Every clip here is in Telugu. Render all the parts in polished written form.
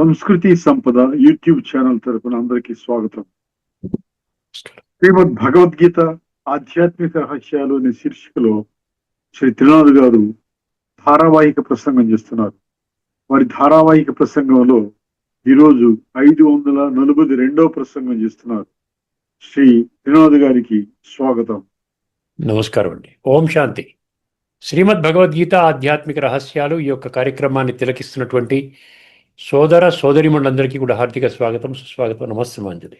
సంస్కృతి సంపద యూట్యూబ్ ఛానల్ తరపున అందరికీ స్వాగతం. శ్రీమద్ భగవద్గీత ఆధ్యాత్మిక రహస్యాలు అనే శీర్షికలో శ్రీ త్రినాథ్ గారు ధారావాహిక ప్రసంగం చేస్తున్నారు. వారి ధారావాహిక ప్రసంగంలో ఈరోజు 542వ ప్రసంగం చేస్తున్నారు. శ్రీ త్రినాథ్ గారికి స్వాగతం. నమస్కారం అండి. ఓం శాంతి. శ్రీమద్ భగవద్గీత ఆధ్యాత్మిక రహస్యాలు ఈ యొక్క కార్యక్రమాన్ని తిలకిస్తున్నటువంటి సోదర సోదరిమణులందరికీ కూడా హార్దిక స్వాగతం, సుస్వాగతం, నమస్సమాంజలి.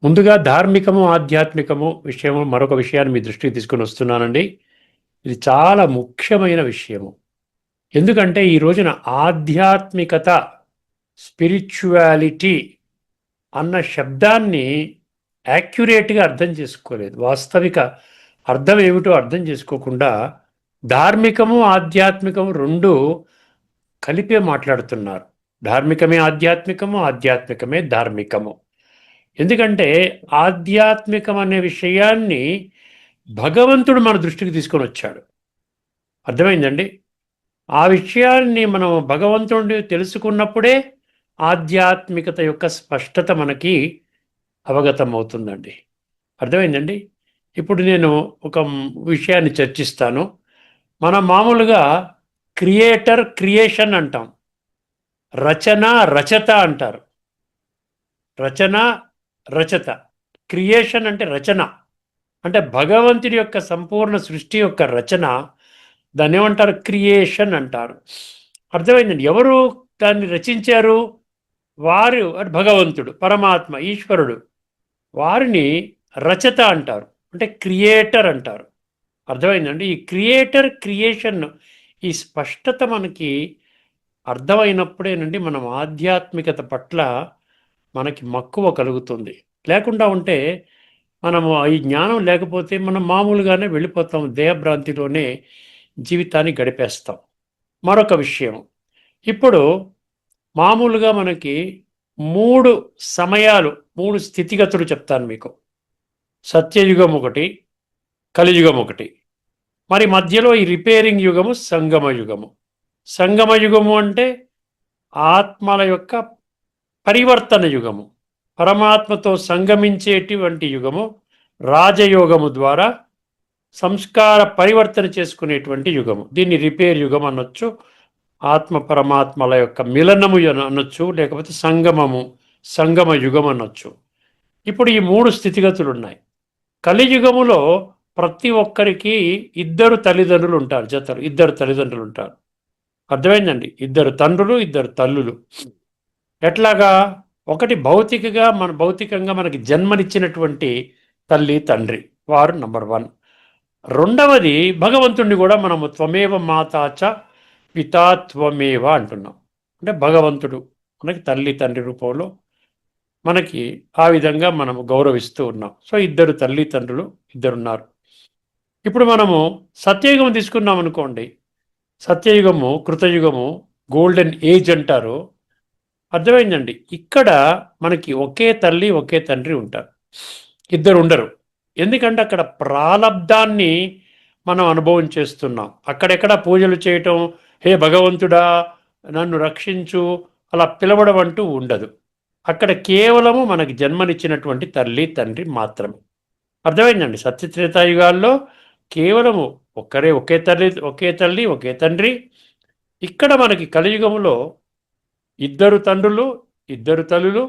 ముందుగా ధార్మికము ఆధ్యాత్మికము విషయము మరొక విషయాన్ని మీ దృష్టికి తీసుకొని వస్తున్నానండి. ఇది చాలా ముఖ్యమైన విషయము. ఎందుకంటే ఈ రోజున ఆధ్యాత్మికత, స్పిరిచువాలిటీ అన్న శబ్దాన్ని యాక్యురేట్గా అర్థం చేసుకోలేదు. వాస్తవిక అర్థం ఏమిటో అర్థం చేసుకోకుండా ధార్మికము ఆధ్యాత్మికము రెండు కలిపే మాట్లాడుతున్నారు. ధార్మికమే ఆధ్యాత్మికము, ఆధ్యాత్మికమే ధార్మికము. ఎందుకంటే ఆధ్యాత్మికం అనే విషయాన్ని భగవంతుడు మన దృష్టికి తీసుకొని వచ్చాడు. అర్థమైందండి? ఆ విషయాన్ని మనం భగవంతుడిని తెలుసుకున్నప్పుడే ఆధ్యాత్మికత యొక్క స్పష్టత మనకి అవగతం అవుతుందండి. అర్థమైందండి? ఇప్పుడు నేను ఒక విషయాన్ని చర్చిస్తాను. మనం మామూలుగా క్రియేటర్, క్రియేషన్ అంటాం. రచన, రచత అంటారు. రచన, రచత. క్రియేషన్ అంటే రచన, అంటే భగవంతుడి యొక్క సంపూర్ణ సృష్టి యొక్క రచన. దాన్ని ఏమంటారు? క్రియేషన్ అంటారు. అర్థమైందండి? ఎవరు దాన్ని రచించారు? వారు అంటే భగవంతుడు, పరమాత్మ, ఈశ్వరుడు. వారిని రచత అంటారు, అంటే క్రియేటర్ అంటారు. అర్థమైందండి? ఈ క్రియేటర్, క్రియేషన్ ఈ స్పష్టత మనకి అర్థమైనప్పుడేనండి మనం ఆధ్యాత్మికత పట్ల మనకి మక్కువ కలుగుతుంది. లేకుండా ఉంటే మనము ఈ జ్ఞానం లేకపోతే మనం మామూలుగానే వెళ్ళిపోతాం, దేహభ్రాంతిలోనే జీవితాన్ని గడిపేస్తాం. మరొక విషయం, ఇప్పుడు మామూలుగా మనకి 3 సమయాలు, 3 స్థితిగతులు చెప్తాను మీకు. సత్యయుగం ఒకటి, కలియుగం ఒకటి, మరి మధ్యలో ఈ రిపేరింగ్ యుగము సంగమ యుగము. సంగమ యుగము అంటే ఆత్మల యొక్క పరివర్తన యుగము, పరమాత్మతో సంగమించేటువంటి యుగము. రాజయోగము ద్వారా సంస్కార పరివర్తన చేసుకునేటువంటి యుగము. దీన్ని రిపేర్ యుగం అనొచ్చు, ఆత్మ పరమాత్మల యొక్క మిలనము అనొచ్చు, లేకపోతే సంగమ యుగం అనొచ్చు. ఇప్పుడు ఈ 3 స్థితిగతులు ఉన్నాయి. కలియుగములో ప్రతి ఒక్కరికి 2 తల్లిదండ్రులు ఉంటారు, జతలు 2 తల్లిదండ్రులు ఉంటారు. అర్థమైందండి? 2 తండ్రులు, 2 తల్లులు. ఎట్లాగా? ఒకటి భౌతికంగా మనకి జన్మనిచ్చినటువంటి తల్లి తండ్రి, వారు నంబర్ 1. రెండవది భగవంతుణ్ణి కూడా మనము త్వమేవ మాతాచ పితా త్వమేవ అంటున్నాం. అంటే భగవంతుడు మనకి తల్లి తండ్రి రూపంలో మనకి ఆ విధంగా మనము గౌరవిస్తూ ఉన్నాం. సో 2 తల్లి తండ్రులు 2 ఉన్నారు. ఇప్పుడు మనము సత్యయుగం తీసుకున్నాం అనుకోండి. సత్యయుగము, కృతయుగము, గోల్డెన్ ఏజ్ అంటారు. అర్థమైందండి? ఇక్కడ మనకి ఒకే తల్లి ఒకే తండ్రి ఉంటారు, 2 ఉండరు. ఎందుకంటే అక్కడ ప్రాలబ్ధాన్ని మనం అనుభవం చేస్తున్నాం. అక్కడెక్కడ పూజలు చేయటం, హే భగవంతుడా నన్ను రక్షించు అలా పిలవడం అంటూ ఉండదు. అక్కడ కేవలము మనకి జన్మనిచ్చినటువంటి తల్లి తండ్రి మాత్రమే. అర్థమైందండి? సత్యత్రేతాయుగాల్లో కేవలము ఒకే తల్లి ఒకే తండ్రి. ఇక్కడ మనకి కలియుగంలో 2 తండ్రులు 2 తల్లులు.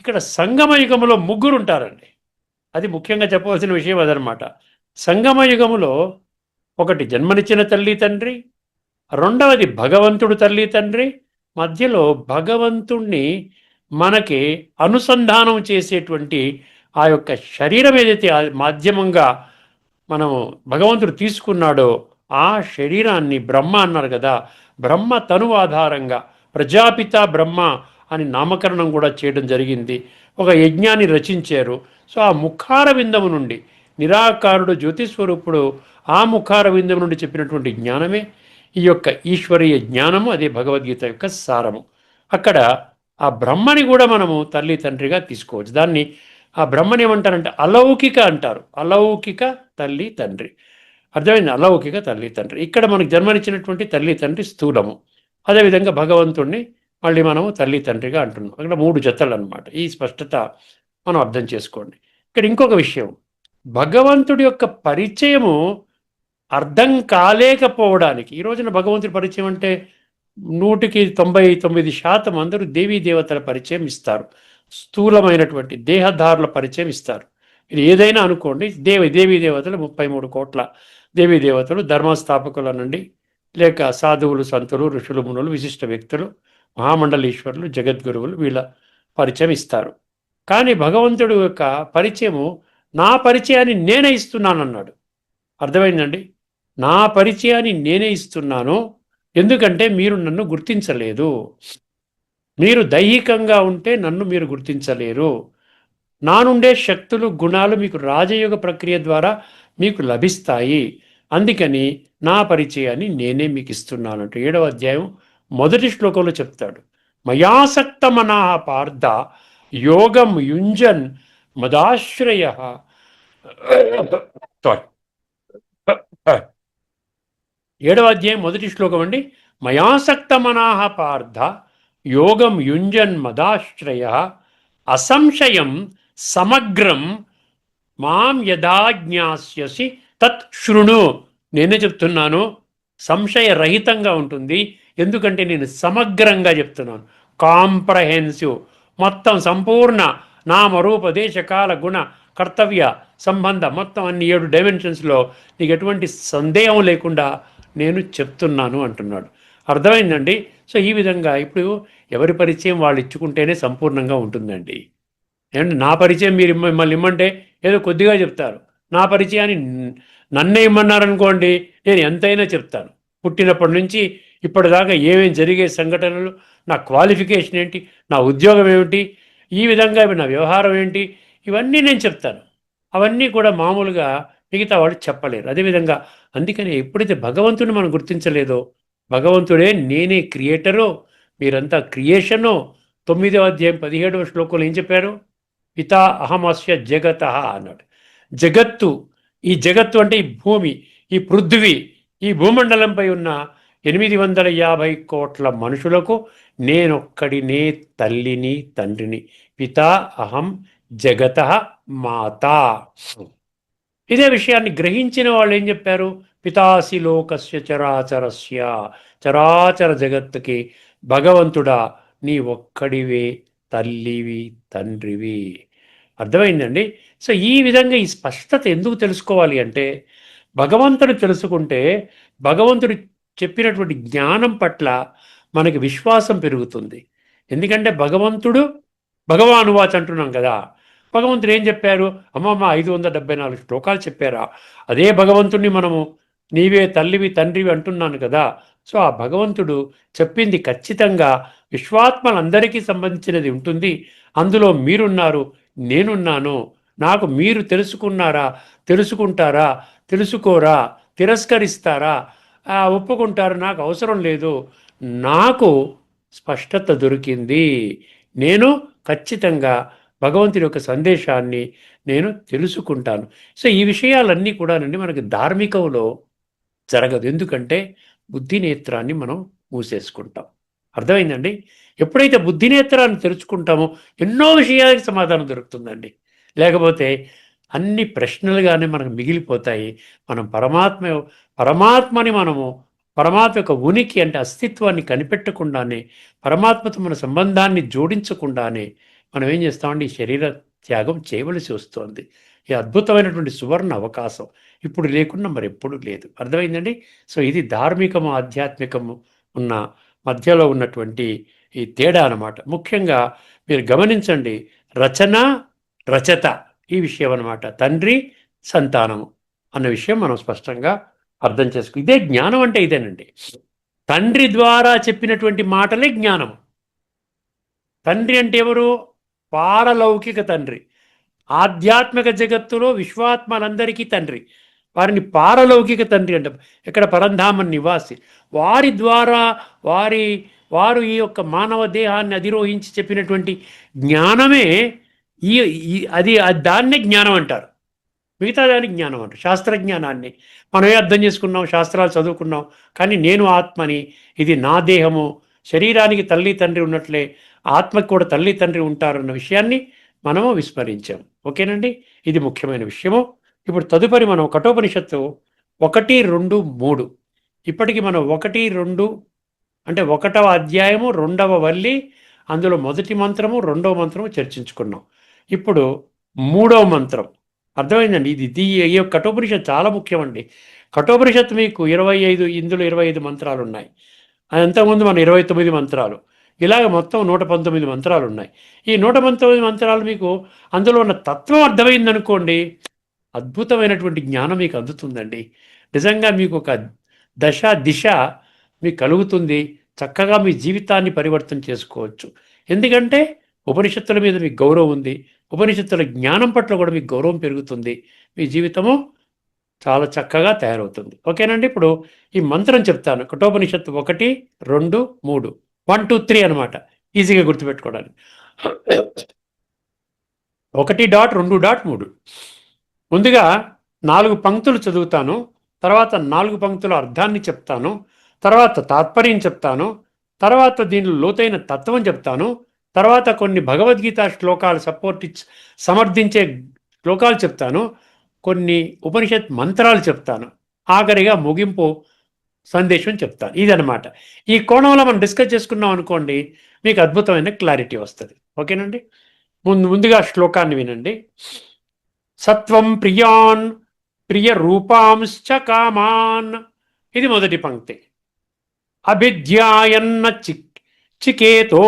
ఇక్కడ సంగమ యుగములో 3 ఉంటారండి. అది ముఖ్యంగా చెప్పవలసిన విషయం అదనమాట. సంగమ యుగములో ఒకటి జన్మనిచ్చిన తల్లి తండ్రి, రెండవది భగవంతుడు తల్లి తండ్రి, మధ్యలో భగవంతుణ్ణి మనకి అనుసంధానం చేసేటువంటి ఆ యొక్క శరీరం ఏదైతే మాధ్యమంగా మనము భగవంతుడు తీసుకున్నాడో ఆ శరీరాన్ని బ్రహ్మ అన్నారు కదా. బ్రహ్మ తనువు ఆధారంగా ప్రజాపిత బ్రహ్మ అని నామకరణం కూడా చేయడం జరిగింది. ఒక యజ్ఞాన్ని రచించారు. సో ఆ ముఖార విందము నుండి నిరాకారుడు జ్యోతిస్వరూపుడు, ఆ ముఖార విందము నుండి చెప్పినటువంటి జ్ఞానమే ఈ యొక్క ఈశ్వరీయ జ్ఞానము. అదే భగవద్గీత యొక్క సారము. అక్కడ ఆ బ్రహ్మని కూడా మనము తల్లి తండ్రిగా తీసుకోవచ్చు. దాన్ని ఆ బ్రహ్మని ఏమంటారంటే అలౌకిక అంటారు. అలౌకిక తల్లి తండ్రి. అర్థమైంది? అలౌకిక తల్లి తండ్రి. ఇక్కడ మనకు జన్మనిచ్చినటువంటి తల్లి తండ్రి స్థూలము. అదేవిధంగా భగవంతుణ్ణి మళ్ళీ మనము తల్లి తండ్రిగా అంటున్నాం. అక్కడ 3 జతలు అనమాట. ఈ స్పష్టత మనం అర్థం చేసుకోండి. ఇక్కడ ఇంకొక విషయం, భగవంతుడి యొక్క పరిచయము అర్థం కాలేకపోవడానికి, ఈ రోజున భగవంతుడి పరిచయం అంటే 99% అందరూ దేవీ దేవతల పరిచయం ఇస్తారు, స్థూలమైనటువంటి దేహదారుల పరిచయం ఇస్తారు. ఇది ఏదైనా అనుకోండి, దేవీ దేవతలు 33 కోట్ల దేవీ దేవతలు, ధర్మస్థాపకుల నుండి లేక సాధువులు, సంతులు, ఋషులు, మునులు, విశిష్ట వ్యక్తులు, మహామండలీశ్వరులు, జగద్గురువులు, వీళ్ళ పరిచయం ఇస్తారు. కానీ భగవంతుడు యొక్క పరిచయము నా పరిచయాన్ని నేనే ఇస్తున్నానన్నాడు. అర్థమైందండి? నా పరిచయాన్ని నేనే ఇస్తున్నాను, ఎందుకంటే మీరు నన్ను గుర్తించలేదు. మీరు దైహికంగా ఉంటే నన్ను మీరు గుర్తించలేరు. నా నుండే శక్తులు, గుణాలు మీకు రాజయోగ ప్రక్రియ ద్వారా మీకు లభిస్తాయి. అందుకని నా పరిచయాన్ని నేనే మీకు ఇస్తున్నానంటూ 7వ అధ్యాయం 1వ శ్లోకంలో చెప్తాడు. మయాసక్త మనా పార్థ యోగం యుంజన్ మదాశ్రయ. సారీ, 7వ అధ్యాయం 1వ శ్లోకం అండి. మయాసక్త మనాహ పార్థ యోగం యుంజన్ మదాశ్రయ అసంశయం సమగ్రం మాం యదా జ్ఞాస్యసి తత్ శృణు. నేనే చెప్తున్నాను, సంశయరహితంగా ఉంటుంది. ఎందుకంటే నేను సమగ్రంగా చెప్తున్నాను, కాంప్రహెన్సివ్, మొత్తం సంపూర్ణ నామరూప దేశ కాల గుణ కర్తవ్య సంబంధ మొత్తం అన్ని 7 డైమెన్షన్స్లో నీకు ఎటువంటి సందేహం లేకుండా నేను చెప్తున్నాను అంటున్నాడు. అర్థమైందండి? సో ఈ విధంగా ఇప్పుడు ఎవరి పరిచయం వాళ్ళు ఇచ్చుకుంటేనే సంపూర్ణంగా ఉంటుందండి. ఏమంటే నా పరిచయం మీరు మిమ్మల్ని ఇమ్మంటే ఏదో కొద్దిగా చెప్తారు. నా పరిచయాన్ని నన్నే ఇమ్మన్నారనుకోండి, నేను ఎంతైనా చెప్తాను. పుట్టినప్పటి నుంచి ఇప్పటిదాకా ఏమేమి జరిగే సంఘటనలు, నా క్వాలిఫికేషన్ ఏంటి, నా ఉద్యోగం ఏమిటి, ఈ విధంగా నా వ్యవహారం ఏంటి, ఇవన్నీ నేను చెప్తాను. అవన్నీ కూడా మామూలుగా మిగతా వాళ్ళు చెప్పలేరు. అదేవిధంగా అందుకని ఎప్పుడైతే భగవంతుని మనం గుర్తించలేదో, భగవంతుడే నేనే క్రియేటరో, మీరంతా క్రియేషనో. 9వ అధ్యాయం 17వ శ్లోకంలో ఏం చెప్పారు? పితా అహమస్య జగత అన్నాడు. జగత్తు, ఈ జగత్తు అంటే ఈ భూమి, ఈ పృథ్వీ, ఈ భూమండలంపై ఉన్న 850 కోట్ల మనుషులకు నేనొక్కడినే తల్లిని, తండ్రిని. పితా అహం జగత మాత. ఇదే విషయాన్ని గ్రహించిన వాళ్ళు ఏం చెప్పారు? పితాసి లోకస్య చరాచరస్య, చరాచర జగత్తుకి భగవంతుడా నీ ఒక్కడివే తల్లివి, తండ్రివి. అర్థమైందండి? సో ఈ విధంగా ఈ స్పష్టత ఎందుకు తెలుసుకోవాలి అంటే, భగవంతుడు తెలుసుకుంటే భగవంతుడు చెప్పినటువంటి జ్ఞానం పట్ల మనకి విశ్వాసం పెరుగుతుంది. ఎందుకంటే భగవంతుడు భగవానువాచ్ అంటున్నాం కదా. భగవంతుడు ఏం చెప్పారు? అమ్మమ్మ 574 శ్లోకాలు చెప్పారా? అదే భగవంతుడిని మనము నీవే తల్లివి, తండ్రివి అంటున్నాను కదా. సో ఆ భగవంతుడు చెప్పింది ఖచ్చితంగా విశ్వాత్మలందరికీ సంబంధించినది ఉంటుంది. అందులో మీరున్నారు, నేనున్నాను. నాకు మీరు తెలుసుకున్నారా, తెలుసుకుంటారా, తెలుసుకోరా, తిరస్కరిస్తారా, ఒప్పుకుంటారు, నాకు అవసరం లేదు. నాకు స్పష్టత దొరికింది. నేను ఖచ్చితంగా భగవంతుడి యొక్క సందేశాన్ని నేను తెలుసుకుంటాను. సో ఈ విషయాలన్నీ కూడానండి మనకి ధార్మికంలో జరగదు. ఎందుకంటే బుద్ధి నేత్రాన్ని మనం మూసేసుకుంటాం. అర్థమైందండి? ఎప్పుడైతే బుద్ధి నేత్రాన్ని తెరుచుకుంటామో ఎన్నో విషయాలకు సమాధానం దొరుకుతుందండి. లేకపోతే అన్ని ప్రశ్నలుగానే మనకు మిగిలిపోతాయి. మనం పరమాత్మని మనము పరమాత్మ యొక్క ఉనికి అంటే అస్తిత్వాన్ని కనిపెట్టకుండానే, పరమాత్మతో మన సంబంధాన్ని జోడించకుండానే మనం ఏం చేస్తామండి? ఈ శరీర త్యాగం చేయవలసి వస్తుంది. ఈ అద్భుతమైనటువంటి సువర్ణ అవకాశం ఇప్పుడు లేకుండా మరెప్పుడు లేదు. అర్థమైందండి? సో ఇది ధార్మికము, ఆధ్యాత్మికము ఉన్న మధ్యలో ఉన్నటువంటి ఈ తేడా అన్నమాట. ముఖ్యంగా మీరు గమనించండి, రచన, రచత ఈ విషయం అన్నమాట. తండ్రి, సంతానము అన్న విషయం మనం స్పష్టంగా అర్థం చేసుకో. ఇదే జ్ఞానం అంటే ఇదేనండి. తండ్రి ద్వారా చెప్పినటువంటి మాటలే జ్ఞానం. తండ్రి అంటే ఎవరు? పారలౌకిక తండ్రి. ఆధ్యాత్మిక జగత్తులో విశ్వాత్మలందరికీ తండ్రి. వారిని పారలౌకిక తండ్రి అంట. ఇక్కడ పరంధామ నివాసి. వారి ద్వారా వారు ఈ యొక్క మానవ దేహాన్ని అధిరోహించి చెప్పినటువంటి జ్ఞానమే అది దాన్నే జ్ఞానం అంటారు. మిగతా దానికి జ్ఞానం అంటారు. శాస్త్రజ్ఞానాన్ని మనమే అర్థం చేసుకున్నాం, శాస్త్రాలు చదువుకున్నాం. కానీ నేను ఆత్మని, ఇది నా దేహము, శరీరానికి తల్లి తండ్రి ఉన్నట్లే ఆత్మకు కూడా తల్లి తండ్రి ఉంటారన్న విషయాన్ని మనము విస్మరించాం. ఓకేనండి, ఇది ముఖ్యమైన విషయము. ఇప్పుడు తదుపరి మనం కఠోపనిషత్తు 1, 2, 3 ఇప్పటికి మనం 1, 2 అంటే 1వ అధ్యాయము 2వ వల్లి, అందులో మొదటి మంత్రము 2వ మంత్రము చర్చించుకున్నాం. ఇప్పుడు 3వ మంత్రం అర్థమైందండి. ఈ కఠోపనిషత్తు చాలా ముఖ్యమండి. కఠోపనిషత్తు మీకు 25, ఇందులో 25 మంత్రాలు ఉన్నాయి. అంతకుముందు మన 29 మంత్రాలు, ఇలాగ మొత్తం 119 మంత్రాలు ఉన్నాయి. ఈ 119 మంత్రాలు మీకు అందులో ఉన్న తత్వం అర్థమైందనుకోండి, అద్భుతమైనటువంటి జ్ఞానం మీకు అందుతుందండి. నిజంగా మీకు ఒక దశ దిశ మీకు కలుగుతుంది. చక్కగా మీ జీవితాన్ని పరివర్తన చేసుకోవచ్చు. ఎందుకంటే ఉపనిషత్తుల మీద మీకు గౌరవం ఉంది. ఉపనిషత్తుల జ్ఞానం పట్ల కూడా మీకు గౌరవం పెరుగుతుంది. మీ జీవితము చాలా చక్కగా తయారవుతుంది. ఓకేనండి, ఇప్పుడు ఈ మంత్రం చెప్తాను. కఠోపనిషత్తు 1, 2, 3 1, 2, 3 అనమాట, ఈజీగా గుర్తుపెట్టుకోవడానికి. 1.2.3 ముందుగా 4 పంక్తులు చదువుతాను, తర్వాత 4 పంక్తుల అర్థాన్ని చెప్తాను, తర్వాత తాత్పర్యం చెప్తాను, తర్వాత దీనిలో లోతైన తత్వం చెప్తాను, తర్వాత కొన్ని భగవద్గీత శ్లోకాలు సమర్థించే శ్లోకాలు చెప్తాను, కొన్ని ఉపనిషత్ మంత్రాలు చెప్తాను, ఆఖరిగా ముగింపు సందేశం చెప్తాను. ఇదనమాట. ఈ కోణంలో మనం డిస్కస్ చేసుకున్నాం అనుకోండి, మీకు అద్భుతమైన క్లారిటీ వస్తుంది. ఓకేనండి, ముందుగా శ్లోకాన్ని వినండి. సత్వం ప్రియాన్ ప్రియ రూపాంశ్చ కామాన్, ఇది మొదటి పంక్తి. అభిధ్యాయన్న చికేతో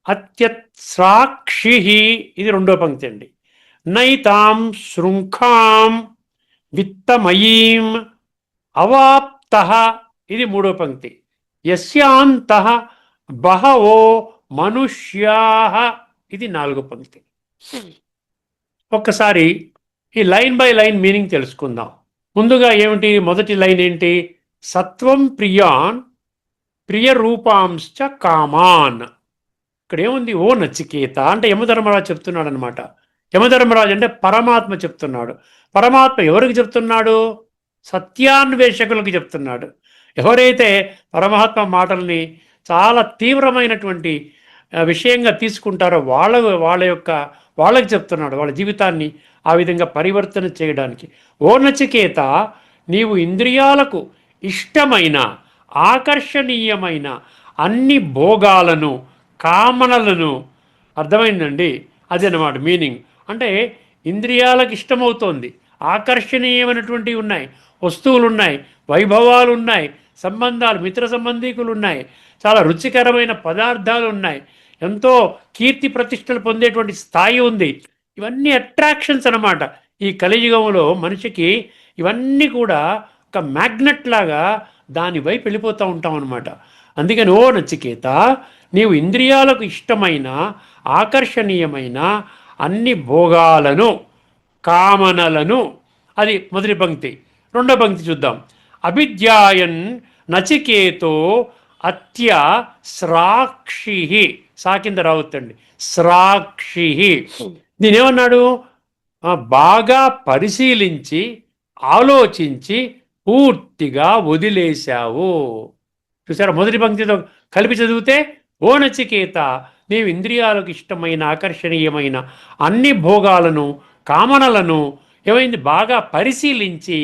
అత్యత్సాక్షి, ఇది రెండో పంక్తి అండి. నైతాం శృంఖాం విత్తమయీం అవాప్త, ఇది మూడో పంక్తి. యస్యాంత బహవో మనుష్యా, ఇది నాలుగో పంక్తి. ఒక్కసారి ఈ లైన్ బై లైన్ మీనింగ్ తెలుసుకుందాం. ముందుగా ఏమిటి, మొదటి లైన్ ఏంటి? సత్వం ప్రియాన్ ప్రియ రూపాంశ్చ కామాన్. ఇక్కడ ఏముంది? ఓ నచికేత అంటే యమధర్మరాజు చెప్తున్నాడు అనమాట. యమధర్మరాజు అంటే పరమాత్మ చెప్తున్నాడు. పరమాత్మ ఎవరికి చెప్తున్నాడు? సత్యాన్వేషకులకు చెప్తున్నాడు. ఎవరైతే పరమాత్మ మాటల్ని చాలా తీవ్రమైనటువంటి విషయంగా తీసుకుంటారో వాళ్ళకి చెప్తున్నాడు, వాళ్ళ జీవితాన్ని ఆ విధంగా పరివర్తన చేయడానికి. ఓ నచికేత, నీవు ఇంద్రియాలకు ఇష్టమైన ఆకర్షణీయమైన అన్ని భోగాలను కామనలను, అర్థమైందండి, అది అన్నమాట మీనింగ్. అంటే ఇంద్రియాలకు ఇష్టమవుతోంది, ఆకర్షణీయమైనటువంటివి ఉన్నాయి, వస్తువులు ఉన్నాయి, వైభవాలు ఉన్నాయి, సంబంధాలు, మిత్ర సంబంధీకులు ఉన్నాయి, చాలా రుచికరమైన పదార్థాలు ఉన్నాయి, ఎంతో కీర్తి ప్రతిష్టలు పొందేటువంటి స్థాయి ఉంది. ఇవన్నీ అట్రాక్షన్స్ అన్నమాట. ఈ కలియుగంలో మనిషికి ఇవన్నీ కూడా ఒక మ్యాగ్నెట్ లాగా దాని వైపు వెళ్ళిపోతూ ఉంటాం అనమాట. అందుకని ఓ నచికేత, నీవు ఇంద్రియాలకు ఇష్టమైన ఆకర్షణీయమైన అన్ని భోగాలను కామనలను, అది మొదటి పంక్తి. రెండో పంక్తి చూద్దాం. అభిధ్యాయన్ నచికేతో అత్య స్రాక్షి, సా కింద రావద్దండి, స్రాక్షి. దీని ఏమన్నాడు? బాగా పరిశీలించి ఆలోచించి పూర్తిగా వదిలేశావు. చూసారా, మొదటి పంక్తితో కలిపి చదివితే, ఓ నచికేత, నీవు ఇంద్రియాలకు ఇష్టమైన ఆకర్షణీయమైన అన్ని భోగాలను కామనలను ఏమైంది? బాగా పరిశీలించి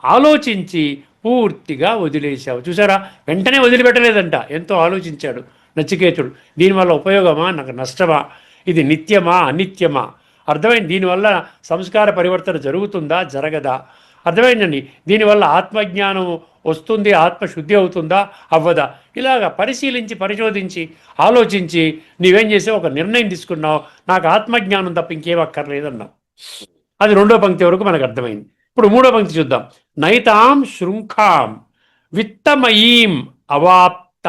ఆలోచించి పూర్తిగా వదిలేశావు. చూసారా, వెంటనే వదిలిపెట్టలేదంట, ఎంతో ఆలోచించాడు నచికేతుడు. దీనివల్ల ఉపయోగమా, నాకు నష్టమా, ఇది నిత్యమా అనిత్యమా, అర్థమైంది. దీనివల్ల సంస్కార పరివర్తన జరుగుతుందా జరగదా, అర్థమైందండి. దీనివల్ల ఆత్మజ్ఞానం వస్తుంది, ఆత్మశుద్ధి అవుతుందా అవ్వదా, ఇలాగా పరిశీలించి పరిశోధించి ఆలోచించి నీవేం చేసావు? ఒక నిర్ణయం తీసుకున్నావు, నాకు ఆత్మజ్ఞానం తప్ప ఇంకేం అక్కర్లేదన్నావు. అది రెండో పంక్తి వరకు మనకు అర్థమైంది. ఇప్పుడు మూడో పంక్తి చూద్దాం. నైతాం శృంఖాం విత్తమయీం అవాప్త.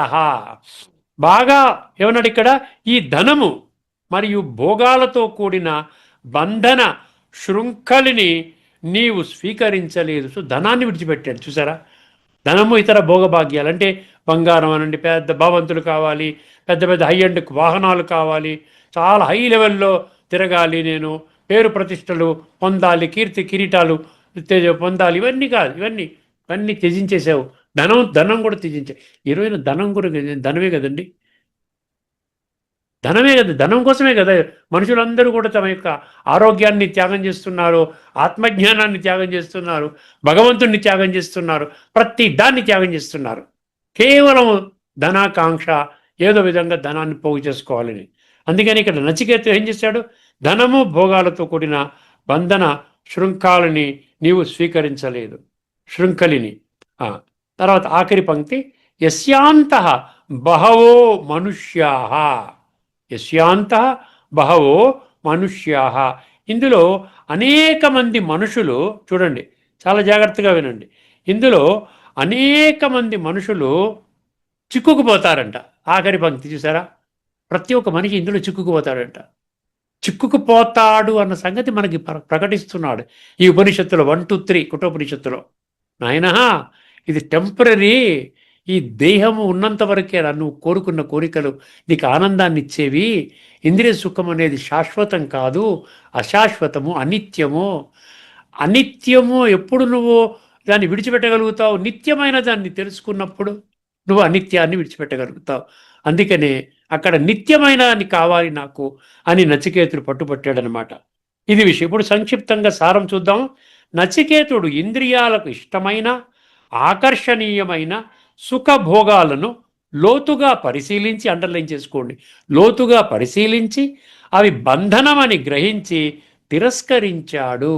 బాగా ఏమన్నాడు ఇక్కడ? ఈ ధనము మరియు భోగాలతో కూడిన బంధన శృంఖలిని నీవు స్వీకరించలేదు. సో ధనాన్ని విడిచిపెట్టాడు. చూసారా, ధనము ఇతర భోగభాగ్యాలు అంటే బంగారం అనండి, పెద్ద భవంతులు కావాలి, పెద్ద పెద్ద హై అండ్ వాహనాలు కావాలి, చాలా హై లెవెల్లో తిరగాలి, నేను పేరు ప్రతిష్టలు పొందాలి, కీర్తి కిరీటాలు పొందాలి, ఇవన్నీ కాదు, ఇవన్నీ త్యజించేసావు. ధనం కూడా త్యజించాడు. ఈరోజున ధనం కూడా ధనమే కదండి. ధనమే కదా, ధనం కోసమే కదా మనుషులందరూ కూడా తమ యొక్క ఆరోగ్యాన్ని త్యాగం చేస్తున్నారు, ఆత్మజ్ఞానాన్ని త్యాగం చేస్తున్నారు, భగవంతుణ్ణి త్యాగం చేస్తున్నారు, ప్రతి దాన్ని త్యాగం చేస్తున్నారు. కేవలం ధనాకాంక్ష, ఏదో విధంగా ధనాన్ని పోగు చేసుకోవాలని. అందుకని ఇక్కడ నచికేత ఏం చేశాడు? ధనము భోగాలతో కూడిన బంధన శృంఖాలని నీవు స్వీకరించలేదు, శృంఖలిని. తర్వాత ఆఖరి పంక్తి, యస్యాంత బహవో మనుష్యా, యస్యాంత బహవో మనుష్యా. ఇందులో అనేక మంది మనుషులు, చూడండి చాలా జాగ్రత్తగా వినండి, ఇందులో అనేక మంది మనుషులు చిక్కుకుపోతారంట. ఆఖరి పంక్తి చూసారా? ప్రతి ఒక్క మనిషి ఇందులో చిక్కుకుపోతాడంట. చిక్కుకుపోతాడు అన్న సంగతి మనకి ప్రకటిస్తున్నాడు ఈ ఉపనిషత్తులో 1, 2, 3 కుటోపనిషత్తులో. నాయనా, ఇది టెంపరీ. ఈ దేహము ఉన్నంత వరకే నువ్వు కోరుకున్న కోరికలు నీకు ఆనందాన్ని ఇచ్చేవి. ఇంద్రియ సుఖం అనేది శాశ్వతం కాదు, అశాశ్వతము, అనిత్యము. అనిత్యము ఎప్పుడు నువ్వు దాన్ని విడిచిపెట్టగలుగుతావు? నిత్యమైన దాన్ని తెలుసుకున్నప్పుడు నువ్వు అనిత్యాన్ని విడిచిపెట్టగలుగుతావు. అందుకనే అక్కడ నిత్యమైన అని కావాలి నాకు అని నచికేతుడు పట్టుపట్టాడనమాట. ఇది విషయం. ఇప్పుడు సంక్షిప్తంగా సారం చూద్దాం. నచికేతుడు ఇంద్రియాలకు ఇష్టమైన ఆకర్షణీయమైన సుఖభోగాలను లోతుగా పరిశీలించి, అండర్లైన్ చేసుకోండి, లోతుగా పరిశీలించి అవి బంధనమని గ్రహించి తిరస్కరించాడు.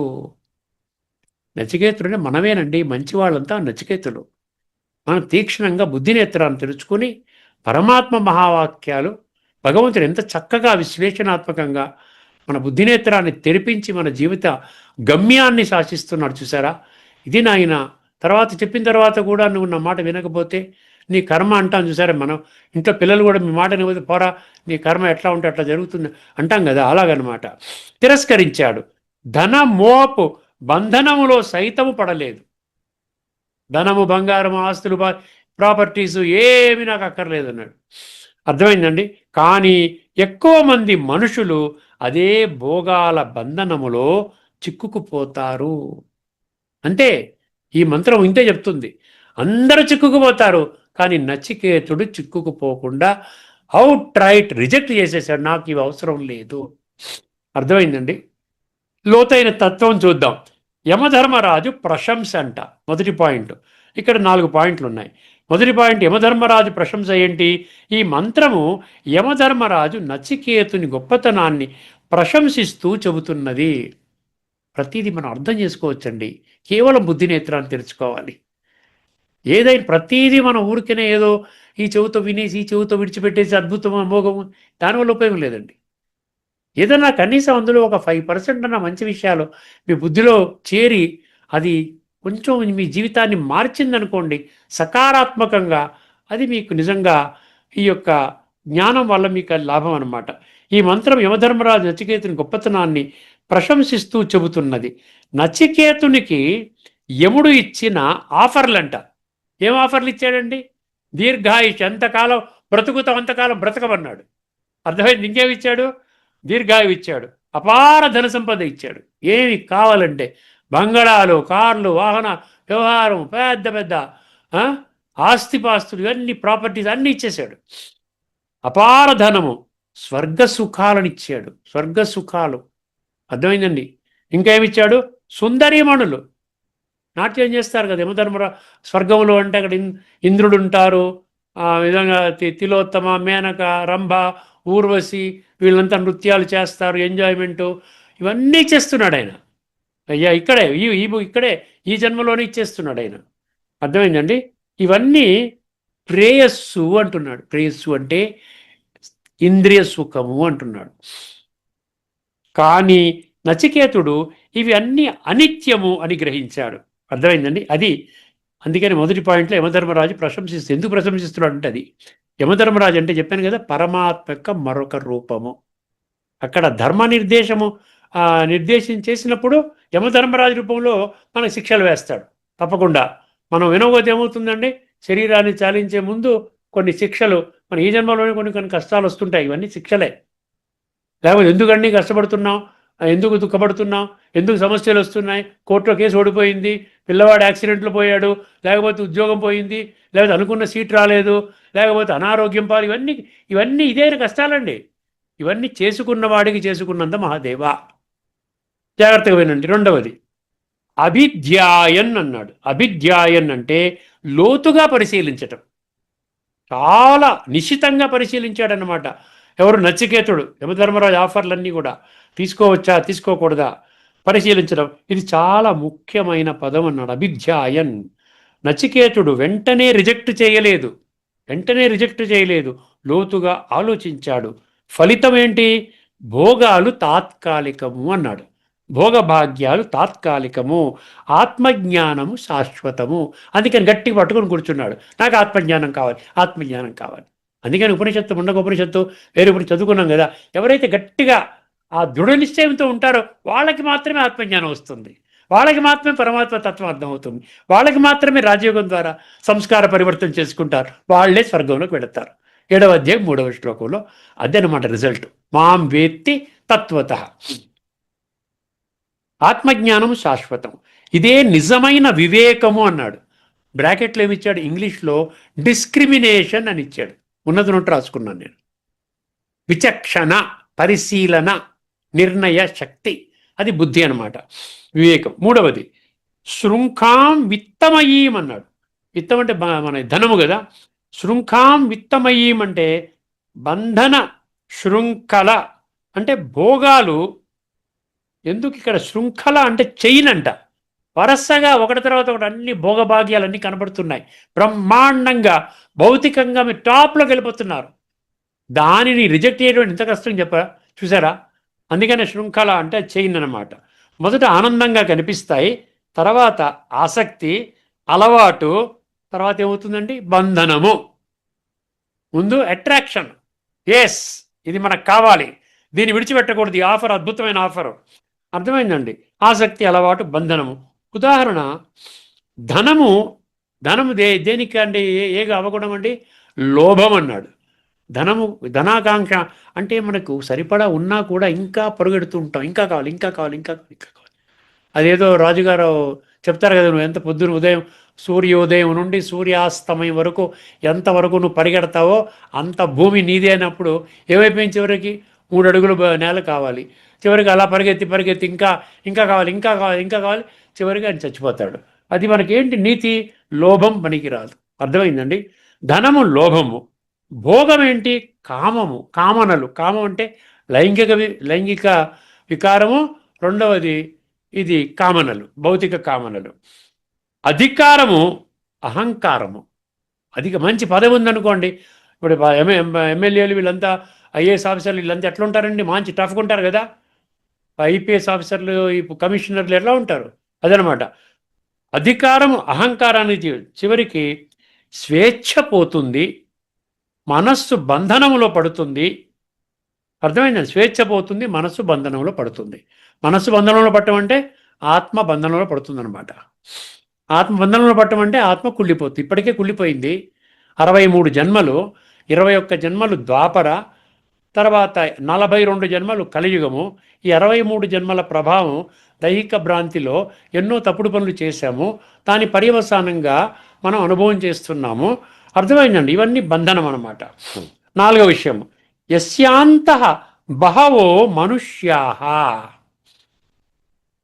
నచికేతుడిని మనమేనండి, మంచి వాళ్ళంతా నచికేతులు. మనం తీక్షణంగా బుద్ధినేత్రాన్ని తెరుచుకుని పరమాత్మ మహావాక్యాలు, భగవంతుడు ఎంత చక్కగా విశ్లేషణాత్మకంగా మన బుద్ధినేత్రాన్ని తెరిపించి మన జీవిత గమ్యాన్ని శాసిస్తున్నాడు చూసారా? ఇది నాయన. తర్వాత చెప్పిన తర్వాత కూడా నువ్వు నా మాట వినకపోతే నీ కర్మ అంటాం చూసారా? మనం ఇంట్లో పిల్లలు కూడా మీ మాట వినకపోతే పోరా, నీ కర్మ ఎట్లా ఉంటే అట్లా జరుగుతుంది అంటాం కదా, అలాగనమాట. తిరస్కరించాడు. ధన మోపు బంధనములో సైతము పడలేదు. ధనము, బంగారము, ఆస్తులు, ప్రాపర్టీసు ఏమి నాకు అక్కర్లేదు అన్నాడు. అర్థమైందండి? కానీ ఎక్కువ మంది మనుషులు అదే భోగాల బంధనములో చిక్కుకుపోతారు. అంతే, ఈ మంత్రం ఇంతే చెప్తుంది. అందరూ చిక్కుకుపోతారు, కానీ నచికేతుడు చిక్కుకుపోకుండా అవుట్ రైట్ రిజెక్ట్ చేసేసాడు. నాకు ఇవి అవసరం లేదు. అర్థమైందండి? లోతైన తత్వం చూద్దాం. యమధర్మరాజు ప్రశంస అంట మొదటి పాయింట్. ఇక్కడ 4 పాయింట్లు ఉన్నాయి. మొదటి పాయింట్, యమధర్మరాజు ప్రశంస ఏంటి? ఈ మంత్రము యమధర్మరాజు నచికేతుని గొప్పతనాన్ని ప్రశంసిస్తూ చెబుతున్నది. ప్రతిదీ మనం అర్థం చేసుకోవచ్చండి, కేవలం బుద్ధినేత్రాన్ని తెరుచుకోవాలి. ఏదైనా ప్రతీదీ మనం ఊరికనే ఏదో ఈ చెవుతో వినేసి ఈ చెవుతో విడిచిపెట్టేసి అద్భుతం అమోఘము, దానివల్ల ఉపయోగం లేదండి. ఏదన్నా కనీసం అందులో ఒక 5% అన్న మంచి విషయాలు మీ బుద్ధిలో చేరి అది కొంచెం మీ జీవితాన్ని మార్చిందనుకోండి సకారాత్మకంగా, అది మీకు నిజంగా ఈ యొక్క జ్ఞానం వల్ల మీకు లాభం అన్నమాట. ఈ మంత్రం యమధర్మరాజు నచికేతుని గొప్పతనాన్ని ప్రశంసిస్తూ చెబుతున్నది. నచికేతునికి యముడు ఇచ్చిన ఆఫర్లంట. ఏం ఆఫర్లు ఇచ్చాడండి? దీర్ఘాయుష్, ఎంతకాలం బ్రతుకుతావు అంతకాలం బ్రతకమన్నాడు. అర్థమైంది? ఇంకేమి ఇచ్చాడు? దీర్ఘాయు ఇచ్చాడు, అపార ధన సంపద ఇచ్చాడు. ఏమి కావాలంటే బంగళాలు, కార్లు, వాహన వ్యవహారం, పెద్ద పెద్ద ఆస్తిపాస్తులు, ఇవన్నీ ప్రాపర్టీస్ అన్నీ ఇచ్చేశాడు. అపార ధనము, స్వర్గ సుఖాలను ఇచ్చాడు. స్వర్గ సుఖాలు, అర్థమైందండి? ఇంకేమిచ్చాడు? సుందరీమణులు. నాట్యం చేస్తారు కదా యమధర్మరా స్వర్గంలో అంటే అక్కడ ఇంద్రుడు ఉంటారు, ఆ విధంగా తిలోత్తమ, మేనక, రంభ, ఊర్వశి, వీళ్ళంతా నృత్యాలు చేస్తారు, ఎంజాయ్మెంటు, ఇవన్నీ చేస్తున్నాడు ఆయన. అయ్యా ఇక్కడే ఇక్కడే ఈ జన్మలోనే ఇచ్చేస్తున్నాడు ఆయన. అర్థమైందండి? ఇవన్నీ ప్రేయస్సు అంటున్నాడు. ప్రేయస్సు అంటే ఇంద్రియ సుఖము అంటున్నాడు. కానీ నచికేతుడు ఇవి అన్నీ అనిత్యము అని గ్రహించాడు. అర్థమైందండి? అది అందుకని మొదటి పాయింట్లో యమధర్మరాజు ప్రశంసిస్తూ, ఎందుకు ప్రశంసిస్తున్నాడు అంటే అది యమధర్మరాజు అంటే చెప్పాను కదా, పరమాత్మ యొక్క మరొక రూపము. అక్కడ ధర్మ నిర్దేశం చేసినప్పుడు యమధర్మరాజు రూపంలో మనకు శిక్షలు వేస్తాడు. తప్పకుండా మనం వినకపోతే ఏమవుతుందండి, శరీరాన్ని చాలించే ముందు కొన్ని శిక్షలు, మన ఈ జన్మలోనే కొన్ని కష్టాలు వస్తుంటాయి. ఇవన్నీ శిక్షలే. లేకపోతే ఎందుకండి కష్టపడుతున్నాం, ఎందుకు దుఃఖపడుతున్నావు, ఎందుకు సమస్యలు వస్తున్నాయి, కోర్టులో కేసు ఓడిపోయింది, పిల్లవాడు యాక్సిడెంట్లో పోయాడు, లేకపోతే ఉద్యోగం పోయింది, లేకపోతే అనుకున్న సీట్ రాలేదు, లేకపోతే అనారోగ్యం పాలు, ఇవన్నీ ఇదే కష్టాలండి. ఇవన్నీ చేసుకున్న వాడికి చేసుకున్నంత మహాదేవా. జాగ్రత్తగా వినండి. రెండవది అభిధ్యాయన్ అన్నాడు. అభిధ్యాయన్ అంటే లోతుగా పరిశీలించటం, చాలా నిశితంగా పరిశీలించాడనమాట. ఎవరు? నచికేతుడు. యమధర్మరాజు ఆఫర్లన్నీ కూడా తీసుకోవచ్చా తీసుకోకూడదా పరిశీలించడం, ఇది చాలా ముఖ్యమైన పదం అన్నాడు. అభిధ్యాయన్. నచికేతుడు వెంటనే రిజెక్ట్ చేయలేదు, వెంటనే రిజెక్ట్ చేయలేదు, లోతుగా ఆలోచించాడు. ఫలితం ఏంటి? భోగాలు తాత్కాలికము అన్నాడు. భోగభాగ్యాలు తాత్కాలికము, ఆత్మజ్ఞానము శాశ్వతము. అందుకని గట్టిగా పట్టుకొని కూర్చున్నాడు. నాకు ఆత్మజ్ఞానం కావాలి, ఆత్మజ్ఞానం కావాలి. అందుకని ఉపనిషత్తు, ముండక ఉపనిషత్తు వేరే ఇప్పుడు చదువుకున్నాం కదా. ఎవరైతే గట్టిగా ఆ దృఢ నిశ్చయంతో ఉంటారో వాళ్ళకి మాత్రమే ఆత్మజ్ఞానం వస్తుంది, వాళ్ళకి మాత్రమే పరమాత్మ తత్వం అర్థమవుతుంది, వాళ్ళకి మాత్రమే రాజయోగం ద్వారా సంస్కార పరివర్తన చేసుకుంటారు, వాళ్ళే స్వర్గంలోకి వెళతారు. 7వ అధ్యాయం 3వ శ్లోకంలో అదనమాట రిజల్ట్. మాం వేత్తి తత్వతః. ఆత్మజ్ఞానం శాశ్వతం, ఇదే నిజమైన వివేకము అన్నాడు. బ్రాకెట్లో ఏమిచ్చాడు? ఇంగ్లీష్లో డిస్క్రిమినేషన్ అని ఇచ్చాడు. ఉన్నది నోట్ రాసుకున్నాను నేను. విచక్షణ, పరిశీలన, నిర్ణయ శక్తి, అది బుద్ధి అన్నమాట, వివేకం. మూడవది శృంఖాం విత్తమయీం అన్నాడు. విత్తం అంటే మన ధనము కదా. శృంఖాం విత్తమయీం అంటే బంధన శృంఖల అంటే భోగాలు. ఎందుకు ఇక్కడ శృంఖల అంటే చైన్ అంట. వరసగా ఒకటి తర్వాత ఒకటి అన్ని భోగభాగ్యాలన్నీ కనబడుతున్నాయి, బ్రహ్మాండంగా భౌతికంగా మీరు టాప్లోకి వెళ్ళిపోతున్నారు. దానిని రిజెక్ట్ చేయడం ఎంత కష్టం చూసారా? అందుకనే శృంఖల అంటే చైన్ అన్నమాట. మొదట ఆనందంగా కనిపిస్తాయి, తర్వాత ఆసక్తి, అలవాటు, తర్వాత ఏమవుతుందండి? బంధనము. ముందు అట్రాక్షన్, ఎస్ ఇది మనకు కావాలి, దీన్ని విడిచిపెట్టకూడదు, ఈ ఆఫర్ అద్భుతమైన ఆఫర్. అర్థమైందండి? ఆసక్తి, అలవాటు, బంధనము. ఉదాహరణ ధనము. ధనము దేనికండి ఏగా అవ్వకూడదు అండి? లోభం అన్నాడు. ధనము, ధనాకాంక్ష అంటే మనకు సరిపడా ఉన్నా కూడా ఇంకా పరుగెడుతూ ఉంటాం, ఇంకా కావాలి, ఇంకా కావాలి, ఇంకా కావాలి, ఇంకా కావాలి. అదేదో రాజుగారు చెప్తారు కదా, నువ్వు ఎంత పొద్దున ఉదయం సూర్యోదయం నుండి సూర్యాస్తమయం వరకు ఎంతవరకు నువ్వు పరిగెడతావో అంత భూమి నీదే అయినప్పుడు ఏమైపోయింది? చివరికి 3 అడుగులు నేల కావాలి. చివరికి అలా పరిగెత్తి పరిగెత్తి ఇంకా ఇంకా కావాలి, ఇంకా కావాలి, ఇంకా కావాలి, చివరికి ఆయన చచ్చిపోతాడు. అది మనకేంటి? నీతి. లోభం పనికిరాదు. అర్థమైందండి? ధనము లోభము, భోగం ఏంటి? కామము, కామనలు. కామం అంటే లైంగిక వికారము. రెండవది ఇది కామనలు, భౌతిక కామనలు. అధికారము, అహంకారము. మంచి పదవి ఉందనుకోండి, ఇప్పుడు ఎమ్మెల్యేలు వీళ్ళంతా, ఐఏఎస్ ఆఫీసర్లు వీళ్ళంతా ఎట్లా ఉంటారండి? మంచి టఫ్గా ఉంటారు కదా. ఐపీఎస్ ఆఫీసర్లు, ఇప్పుడు కమిషనర్లు ఎలా ఉంటారు? అదనమాట. అధికారము అహంకారానికి చివరికి స్వేచ్ఛ పోతుంది, మనస్సు బంధనములో పడుతుంది. అర్థమైందండి? స్వేచ్ఛ పోతుంది, మనస్సు బంధనంలో పడుతుంది. మనస్సు బంధనంలో పట్టడం అంటే ఆత్మ బంధనంలో పడుతుందన్నమాట. ఆత్మ బంధనంలో పట్టడం అంటే ఆత్మ కుళ్ళిపోతుంది. ఇప్పటికే కుళ్ళిపోయింది. 63 జన్మలు, 21 జన్మలు ద్వాపర, తర్వాత 42 జన్మలు కలియుగము. ఈ 63 జన్మల ప్రభావం, దైహిక భ్రాంతిలో ఎన్నో తప్పుడు పనులు చేశాము, దాని పర్యవసానంగా మనం అనుభవం చేస్తున్నాము. అర్థమైందండి? ఇవన్నీ బంధనం అన్నమాట. 4వ విషయం యస్యాంతః బహవో మనుష్యాః.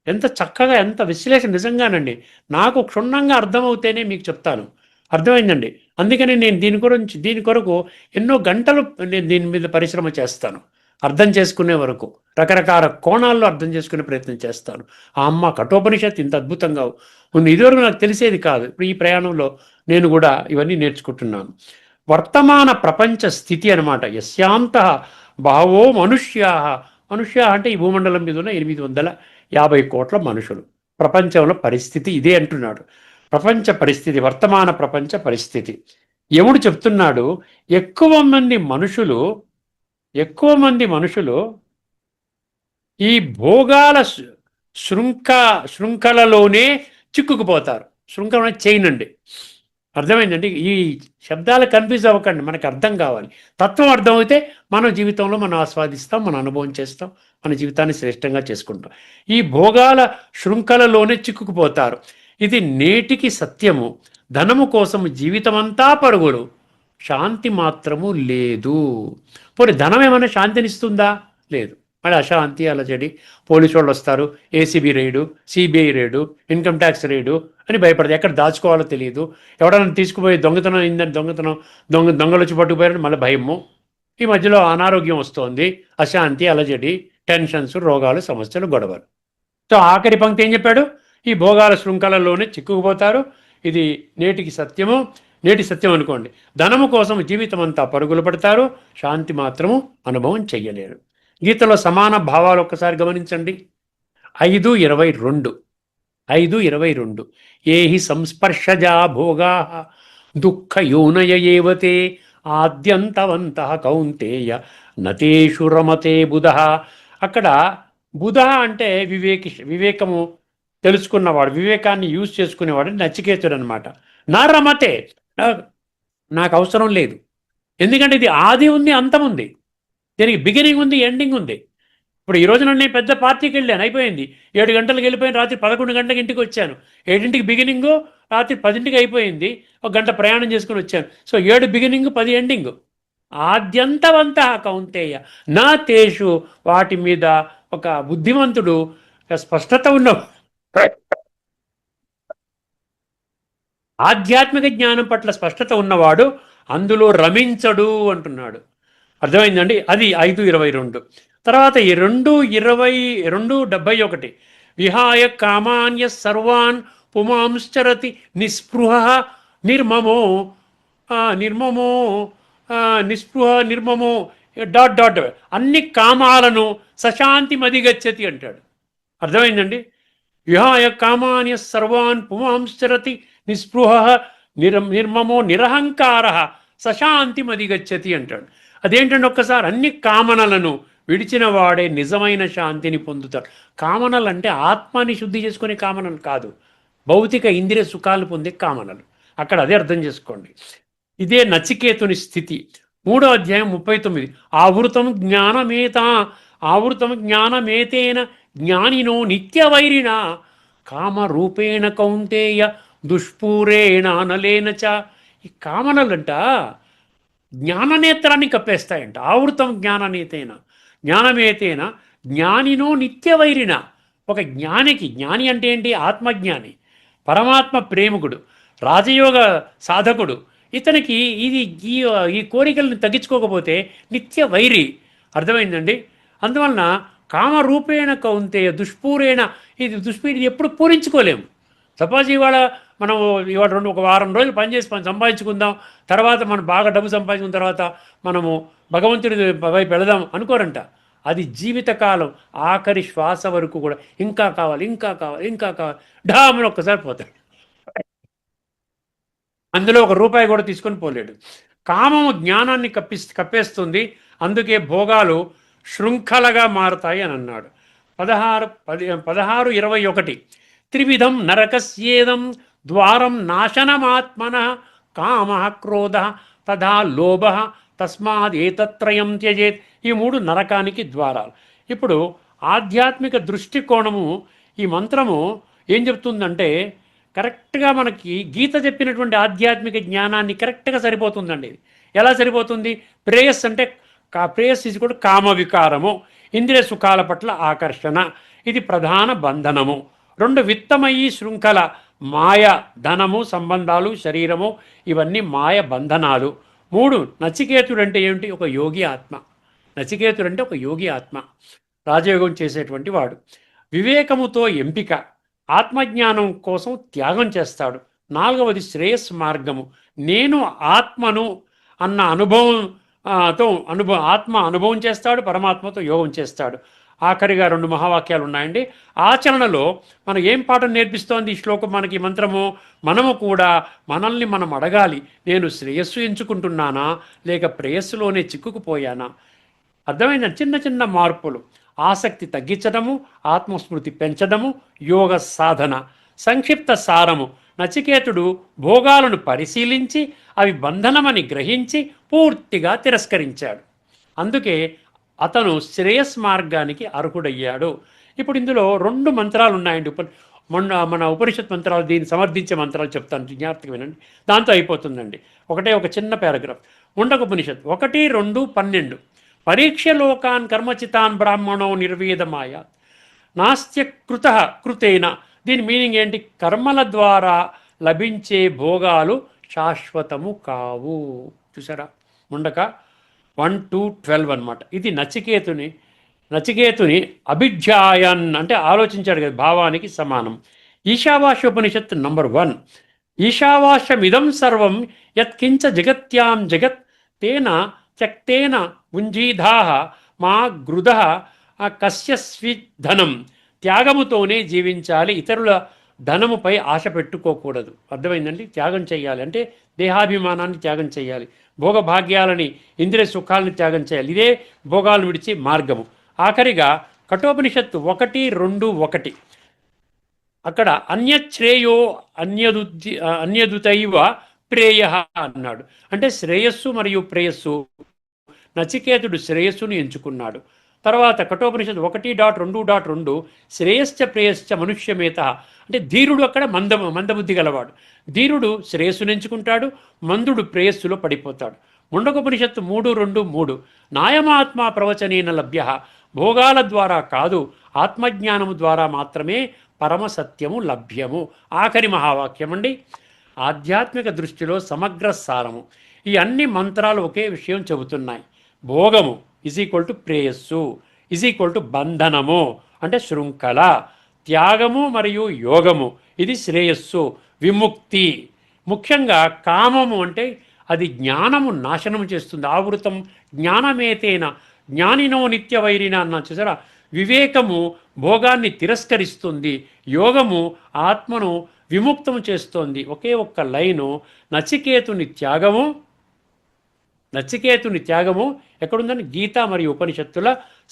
ఎంత చక్కగా, ఎంత విశ్లేషణ నిజంగానండి. నాకు క్షుణ్ణంగా అర్థమవుతేనే మీకు చెప్తాను. అర్థమైందండి? అందుకని నేను దీని కొరకు ఎన్నో గంటలు నేను దీని మీద పరిశ్రమ చేస్తాను, అర్థం చేసుకునే వరకు రకరకాల కోణాల్లో అర్థం చేసుకునే ప్రయత్నం చేస్తాను. ఆ అమ్మ కఠోపనిషత్తు ఇంత అద్భుతంగా ఉంది, ఇదివరకు నాకు తెలిసేది కాదు. ఇప్పుడు ఈ ప్రయాణంలో నేను కూడా ఇవన్నీ నేర్చుకుంటున్నాను. వర్తమాన ప్రపంచ స్థితి అనమాట. యస్యాంతః బహవో మనుష్యా. మనుష్య అంటే ఈ భూమండలం మీద ఉన్న 850 కోట్ల మనుషులు. ప్రపంచంలో పరిస్థితి ఇదే అంటున్నాడు. ప్రపంచ పరిస్థితి, వర్తమాన ప్రపంచ పరిస్థితి. యముడు చెప్తున్నాడు, ఎక్కువ మంది మనుషులు ఈ భోగాల శృంఖలలోనే చిక్కుకుపోతారు. శృంఖల చైన్ అండి. అర్థమైందండి? ఈ శబ్దాలు కన్ఫ్యూజ్ అవ్వకండి. మనకు అర్థం కావాలి. తత్వం అర్థమైతే మన జీవితంలో మనం ఆస్వాదిస్తాం, మనం అనుభవం చేస్తాం, మన జీవితాన్ని శ్రేష్టంగా చేసుకుంటాం. ఈ భోగాల శృంఖలలోనే చిక్కుకుపోతారు. ఇది నేటికి సత్యము. ధనము కోసం జీవితమంతా పరుగులు, శాంతి మాత్రము లేదు. పోనీ ధనం ఏమైనా శాంతినిస్తుందా? లేదు. మళ్ళీ అశాంతి, అలజడి, పోలీసు వాళ్ళు వస్తారు, ACB ride, CBI ride, income tax ride అని భయపడదు. ఎక్కడ దాచుకోవాలో తెలియదు. ఎవడన్నా తీసుకుపోయి దొంగతనం అయిందని దొంగలు వచ్చి పట్టుకుపోయారని మళ్ళీ భయము. ఈ మధ్యలో అనారోగ్యం వస్తోంది, అశాంతి, అలజడి, టెన్షన్స్, రోగాలు, సమస్యలు, గొడవలు. సో ఆఖరి పంక్తి ఏం చెప్పాడు? ఈ భోగాల శృంఖలలోనే చిక్కుకుపోతారు. ఇది నేటికి సత్యము, నేటి సత్యం అనుకోండి. ధనము కోసం జీవితం అంతా పరుగులు పడతారు, శాంతి మాత్రము అనుభవం చెయ్యలేరు. గీతలో సమాన భావాలు ఒక్కసారి గమనించండి. 5:22 5:22 ఏహి సంస్పర్శజా భోగా దుఃఖయోనయ ఏవతే ఆద్యంతవంత కౌంతేయ నతేషు రమతే బుధ. అక్కడ బుధ అంటే వివేకము తెలుసుకున్నవాడు, వివేకాన్ని యూజ్ చేసుకునేవాడు నచికేతుడు అనమాట. నా రమతే, నాకు అవసరం లేదు. ఎందుకంటే ఇది ఆది ఉంది, అంతం ఉంది, దీనికి బిగినింగ్ ఉంది, ఎండింగ్ ఉంది. ఇప్పుడు ఈ రోజున నేను పెద్ద పార్టీకి వెళ్ళాను, అయిపోయింది. 7 గంటలకు వెళ్ళిపోయిన రాత్రి 11 గంటలకు ఇంటికి వచ్చాను. 7ంటికి బిగినింగు, రాత్రి 10ంటికి అయిపోయింది. 1 గంట ప్రయాణం చేసుకుని వచ్చాను. So 7 beginning, 10 ending. ఆద్యంతవంత కౌంతేయ నా తేషు, వాటి మీద ఒక బుద్ధిమంతుడు, స్పష్టత ఉన్న ఆధ్యాత్మిక జ్ఞానం పట్ల స్పష్టత ఉన్నవాడు అందులో రమించడు అంటున్నాడు. అర్థమైందండి? అది 5:22. తర్వాత ఈ 2:71 విహాయ కామాన్య సర్వాన్ పుమాంశ్చరతి నిస్పృహ నిర్మమో నిర్మమో నిస్పృహ నిర్మమో డాట్ డాట్ అన్ని కామాలను సశాంతి మదిగచ్చతి అంటాడు. అర్థమైందండి? విహాయ కామాన్య సర్వాన్ పుమాంశ్చరతి నిస్పృహ నిర్మమో నిరహంకార సశాంతి మదిగచ్చతి అంటాడు. అదేంటంటే ఒక్కసారి అన్ని కామనలను విడిచిన వాడే నిజమైన శాంతిని పొందుతాడు. కామనలు అంటే ఆత్మని శుద్ధి చేసుకునే కామనలు కాదు, భౌతిక ఇంద్రియ సుఖాలు పొందే కామనలు. అక్కడ అదే అర్థం చేసుకోండి. ఇదే నచికేతుని స్థితి. 3వ అధ్యాయం 39 ఆవృతం జ్ఞానమేతేన జ్ఞానినో నిత్యవైరిణ కామరూపేణ కౌంతేయ దుష్పూరేణ అనలేన చ. ఈ కామనలంట జ్ఞాననేత్రాన్ని కప్పేస్తాయంట. ఆవృతం జ్ఞానమేతేన జ్ఞానినో నిత్యవైరిణ. ఒక జ్ఞానికి, జ్ఞాని అంటే ఏంటి? ఆత్మజ్ఞాని, పరమాత్మ ప్రేమికుడు, రాజయోగ సాధకుడు. ఇతనికి ఈ కోరికలను తగ్గించుకోకపోతే నిత్య వైరి. అర్థమైందండి? అందువలన కామరూపేణ కౌంతేయ దుష్పూరేణ, ఇది ఎప్పుడు పూరించుకోలేము. సపోజ్ మనం ఇవాళ ఒక వారం రోజులు పనిచేసి సంపాదించుకుందాం, తర్వాత మనం బాగా డబ్బు సంపాదించుకున్న తర్వాత మనము భగవంతుడి వైపు వెళదాం అనుకోరంట. అది జీవితకాలం, ఆఖరి శ్వాస వరకు కూడా ఇంకా కావాలి, ఇంకా కావాలి, ఇంకా కావాలి, డామని ఒక్కసారి పోతాడు. అందులో ₹1 కూడా తీసుకొని పోలేడు. కామము జ్ఞానాన్ని కప్పేస్తుంది. అందుకే భోగాలు శృంఖలగా మారుతాయి అని అన్నాడు. 16:21 త్రివిధం నరకస్యేదం ద్వారం నాశనమాత్మన కామ క్రోధ తథా లోభ తస్మాదేతత్రయం త్యజేత్. ఈ 3 నరకానికి ద్వారాలు. ఇప్పుడు ఆధ్యాత్మిక దృష్టికోణము, ఈ మంత్రము ఏం చెప్తుందంటే కరెక్ట్గా మనకి గీత చెప్పినటువంటి ఆధ్యాత్మిక జ్ఞానాన్ని కరెక్ట్గా సరిపోతుందండి. ఇది ఎలా సరిపోతుంది? ప్రేయస్ అంటే ప్రేయస్ ఇది కూడా కామ వికారము, ఇంద్రియ సుఖాల పట్ల ఆకర్షణ, ఇది ప్రధాన బంధనము. 2 విత్తమయి శృంఖల, మాయ, ధనము, సంబంధాలు, శరీరము, ఇవన్నీ మాయ బంధనాలు. 3 నచికేతుడు అంటే ఏమిటి? ఒక యోగి ఆత్మ. నచికేతుడు అంటే ఒక యోగి ఆత్మ, రాజయోగం చేసేటువంటి వాడు. వివేకముతో ఎంపిక, ఆత్మజ్ఞానం కోసం త్యాగం చేస్తాడు. 4వది శ్రేయస్ మార్గము, నేను ఆత్మను అన్న ఆత్మ అనుభవం చేస్తాడు, పరమాత్మతో యోగం చేస్తాడు. ఆఖరిగా 2 మహావాక్యాలు ఉన్నాయండి. ఆచరణలో మనకు ఏం పాఠం నేర్పిస్తోంది ఈ శ్లోకం, మనకి మంత్రము? మనము కూడా మనల్ని మనం అడగాలి, నేను శ్రేయస్సు ఎంచుకుంటున్నానా లేక ప్రేయస్సులోనే చిక్కుకుపోయానా? అర్థమైన చిన్న చిన్న మార్పులు, ఆసక్తి తగ్గించడము, ఆత్మస్మృతి పెంచడము, యోగ సాధన. సంక్షిప్త సారము, నచికేతుడు భోగాలను పరిశీలించి అవి బంధనమని గ్రహించి పూర్తిగా తిరస్కరించాడు. అందుకే అతను శ్రేయస్ మార్గానికి అర్హుడయ్యాడు. ఇప్పుడు ఇందులో 2 మంత్రాలు ఉన్నాయండి. మన ఉపనిషత్ మంత్రాలు, దీన్ని సమర్థించే మంత్రాలు చెప్తాను, జ్ఞాపకం వినండి. దాంతో అయిపోతుందండి. ఒక చిన్న పారాగ్రాఫ్. ముండకోపనిషత్ 1, 2, 12. పరీక్ష లోకాన్ కర్మచితాన్ బ్రాహ్మణో నిర్వేదమాయ నాస్త్య కృతేన. దీని మీనింగ్ ఏంటి? కర్మల ద్వారా లభించే భోగాలు శాశ్వతము కావు. చూసారా? ముండక 1 to 12 అనమాట. ఇది నచికేతుని అభిధ్యాయన్ అంటే ఆలోచించాడు కదా, భావానికి సమానం. ఈశావాస్యోపనిషత్తు నంబర్ 1. ఈశావాస్యమిదం సర్వం యత్కించ జగత్యాం జగత్ తేన త్యక్తేన ముంజీధాః మా గృధః కస్య స్విధనం. త్యాగముతోనే జీవించాలి, ఇతరుల ధనముపై ఆశ పెట్టుకోకూడదు. అర్థమైందండి? త్యాగం చేయాలి అంటే దేహాభిమానాన్ని త్యాగం చేయాలి, భోగభాగ్యాలని, ఇంద్రియ సుఖాలను త్యాగం చేయాలి. ఇదే భోగాలను విడిచి మార్గము. ఆఖరిగా కఠోపనిషత్తు 1, 2, 1. అక్కడ అన్యశ్రేయో అన్యదుతైవ ప్రేయ అన్నాడు. అంటే శ్రేయస్సు మరియు ప్రేయస్సు. నచికేతుడు శ్రేయస్సును ఎంచుకున్నాడు. తర్వాత కఠోపనిషత్తు 1.2.2 శ్రేయశ్చ ప్రేయశ్చ మనుష్యమేత. అంటే ధీరుడు అక్కడ మందబుద్ధి గలవాడు. ధీరుడు శ్రేయస్సును ఎంచుకుంటాడు, మందుడు ప్రేయస్సులో పడిపోతాడు. ముండకోపనిషత్తు 3.2.3 నాయమాత్మ ప్రవచనేన లభ్య. భోగాల ద్వారా కాదు, ఆత్మజ్ఞానము ద్వారా మాత్రమే పరమసత్యము లభ్యము. ఆఖరి మహావాక్యం అండి. ఆధ్యాత్మిక దృష్టిలో సమగ్ర సారము. ఈ అన్ని మంత్రాలు ఒకే విషయం చెబుతున్నాయి. భోగము = ప్రేయస్సు = బంధనము అంటే శృంఖల. త్యాగము మరియు యోగము ఇది శ్రేయస్సు, విముక్తి. ముఖ్యంగా కామము అంటే అది జ్ఞానము నాశనం చేస్తుంది. ఆవృతం జ్ఞానమేతేన జ్ఞానినో నిత్యవైరిన అన్నా చూసారా? వివేకము భోగాన్ని తిరస్కరిస్తుంది, యోగము ఆత్మను విముక్తం చేస్తోంది. ఒకే ఒక్క లైను. నచికేతుని త్యాగము ఎక్కడుందని? గీత మరియు ఉపనిషత్తుల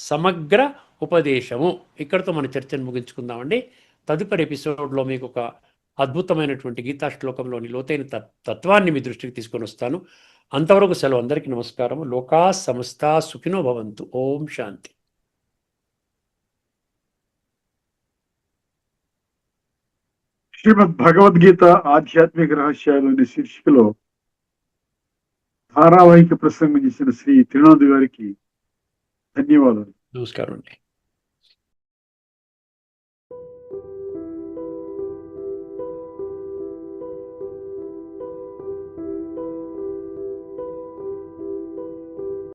సమగ్ర ఉపదేశము. ఇక్కడితో మన చర్చను ముగించుకుందామండి. తదుపరి ఎపిసోడ్లో మీకు ఒక అద్భుతమైనటువంటి గీతా శ్లోకంలోని లోతైన తత్వాన్ని మీ దృష్టికి తీసుకొని వస్తాను. అంతవరకు సెలవు. అందరికీ నమస్కారం. లోకా సమస్తా సుఖినో భవంతు. ఓం శాంతి. శ్రీమద్ భగవద్గీత ఆధ్యాత్మిక రహస్యాలు శీర్షికలో ధారావాహిక ప్రసంగం చేసిన శ్రీ త్రినాథ్ గారికి ధన్యవాదాలు. నమస్కారం అండి.